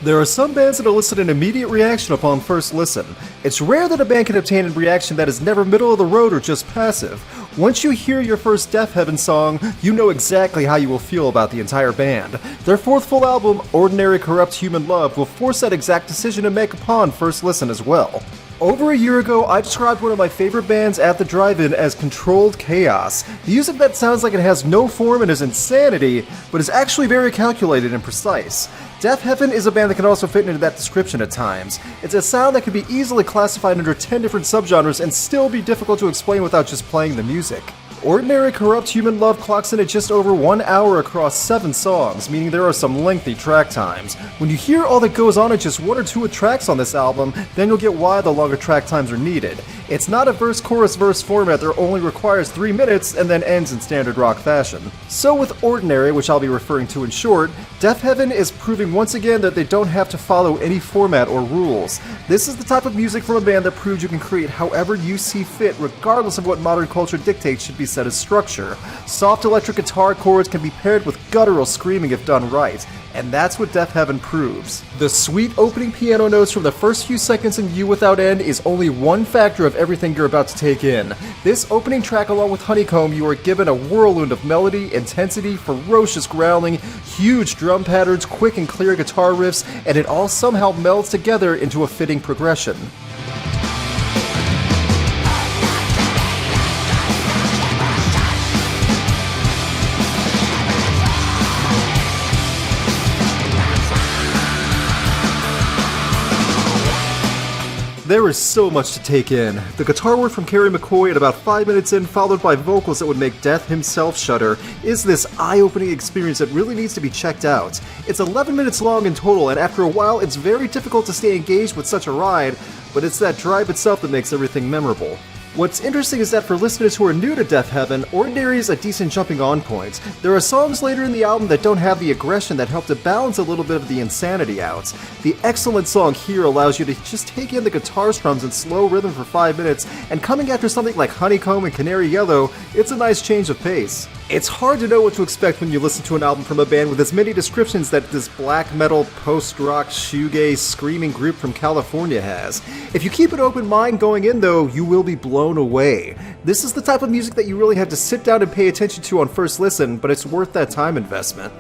There are some bands that elicit an immediate reaction upon first listen. It's rare that a band can obtain a reaction that is never middle of the road or just passive. Once you hear your first Deafheaven song, you know exactly how you will feel about the entire band. Their fourth full album, Ordinary Corrupt Human Love, will force that exact decision to make upon first listen as well. Over a year ago, I described one of my favorite bands at the drive-in as controlled chaos. Music that sounds like it has no form and is insanity, but is actually very calculated and precise. Deafheaven is a band that can also fit into that description at times. It's a sound that can be easily classified under 10 different subgenres and still be difficult to explain without just playing the music. Ordinary Corrupt Human Love clocks in at just over 1 hour across 7 songs, meaning there are some lengthy track times. When you hear all that goes on in just 1 or 2 tracks on this album, then you'll get why the longer track times are needed. It's not a verse-chorus-verse format that only requires 3 minutes and then ends in standard rock fashion. So with Ordinary, which I'll be referring to in short, Deafheaven is proving once again that they don't have to follow any format or rules. This is the type of music from a band that proves you can create however you see fit, regardless of what modern culture dictates should be set as structure. Soft electric guitar chords can be paired with guttural screaming if done right, and that's what Deafheaven proves. The sweet opening piano notes from the first few seconds in You Without End is only one factor of everything you're about to take in. This opening track along with Honeycomb, you are given a whirlwind of melody, intensity, ferocious growling, huge drum patterns, quick and clear guitar riffs, and it all somehow melds together into a fitting progression. There is so much to take in. The guitar work from Kerry McCoy at about 5 minutes in, followed by vocals that would make Death himself shudder, is this eye-opening experience that really needs to be checked out. It's 11 minutes long in total, and after a while it's very difficult to stay engaged with such a ride, but it's that drive itself that makes everything memorable. What's interesting is that for listeners who are new to Deafheaven, Ordinary is a decent jumping on point. There are songs later in the album that don't have the aggression that help to balance a little bit of the insanity out. The excellent song Here allows you to just take in the guitar strums in slow rhythm for 5 minutes, and coming after something like Honeycomb and Canary Yellow, it's a nice change of pace. It's hard to know what to expect when you listen to an album from a band with as many descriptions that this black metal, post-rock, shoegaze, screaming group from California has. If you keep an open mind going in though, you will be blown away. This is the type of music that you really have to sit down and pay attention to on first listen, but it's worth that time investment.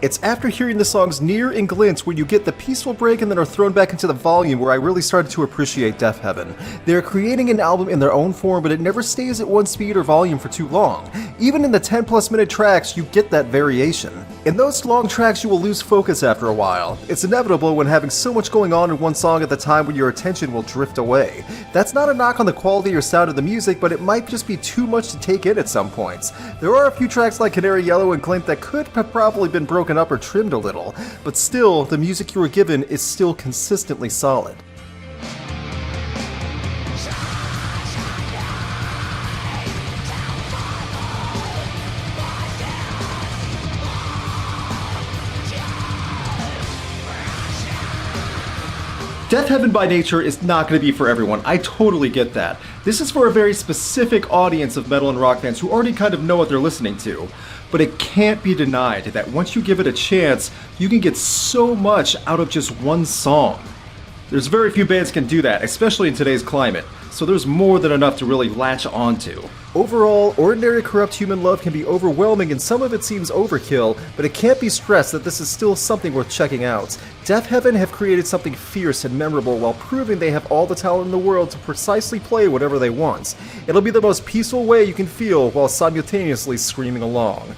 It's after hearing the songs Near and Glint where you get the peaceful break and then are thrown back into the volume where I really started to appreciate Deafheaven. They're creating an album in their own form, but it never stays at one speed or volume for too long. Even in the 10+ minute tracks, you get that variation. In those long tracks, you will lose focus after a while. It's inevitable when having so much going on in one song at the time when your attention will drift away. That's not a knock on the quality or sound of the music, but it might just be too much to take in at some points. There are a few tracks like Canary Yellow and Glint that could have probably been broken up or trimmed a little, but still, the music you were given is still consistently solid. Deafheaven by nature is not going to be for everyone, I totally get that. This is for a very specific audience of metal and rock fans who already kind of know what they're listening to. But it can't be denied that once you give it a chance, you can get so much out of just one song. There's very few bands can do that, especially in today's climate, so there's more than enough to really latch onto. Overall, Ordinary Corrupt Human Love can be overwhelming and some of it seems overkill, but it can't be stressed that this is still something worth checking out. Deafheaven have created something fierce and memorable while proving they have all the talent in the world to precisely play whatever they want. It'll be the most peaceful way you can feel while simultaneously screaming along.